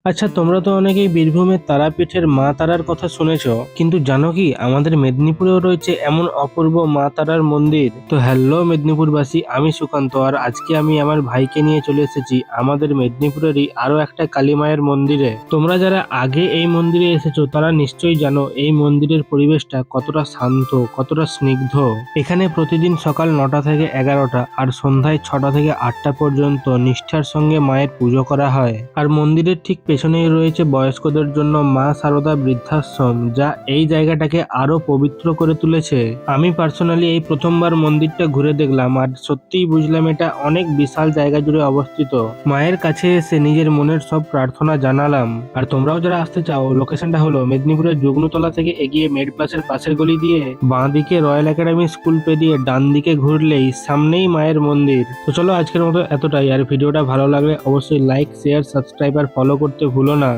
আচ্ছা, তোমরা তো অনেকেই বীরভূমের তারাপীঠের মা তারার কথা শুনেছো, কিন্তু জানো কি আমাদের মেদিনীপুরেও রয়েছে এমন অপূর্ব মা তারার মন্দির। তো হ্যালো মেদিনীপুরবাসী, আমি সুকান্ত, আর আজকে আমি আমার ভাইকে নিয়ে চলে এসেছি আমাদের মেদিনীপুরেরই আরো একটা কালী মায়ের মন্দিরে। তোমরা যারা আগে এই মন্দিরে এসেছো তারা নিশ্চয়ই জানো এই মন্দিরের পরিবেশটা কতটা শান্ত, কতটা স্নিগ্ধ। এখানে প্রতিদিন সকাল 9টা থেকে 11টা আর সন্ধ্যায় 6টা থেকে 8টা পর্যন্ত নিষ্ঠার সঙ্গে মায়ের পুজো করা হয়। আর মন্দিরের ঠিক পেছনেই রয়েছে বয়স্কদের জন্য মা শারদা বৃদ্ধাশ্রম, যা এই জায়গাটাকে আরো পবিত্র করে তুলেছে। আমি পার্সোনালি এই প্রথমবার মন্দিরটা ঘুরে দেখলাম আর সত্যিই বুঝলাম এটা অনেক বিশাল জায়গা জুড়ে অবস্থিত। মায়ের কাছে এসে নিজের মনের সব প্রার্থনা জানালাম। আর তোমরাও যারা আসতে চাও, লোকেশনটা হলো মেদিনীপুরের যুগ্নতলা থেকে এগিয়ে মেড প্লাসের পাশের গলি দিয়ে বাঁ দিকে রয়্যাল একাডেমি স্কুল পেরিয়ে ডান দিকে ঘুরলেই সামনেই মায়ের মন্দির। তো চলো আজকের মতো এতটাই। আর ভিডিওটা ভালো লাগলে অবশ্যই লাইক, শেয়ার, সাবস্ক্রাইব আর ফলো করতে ভুলো না।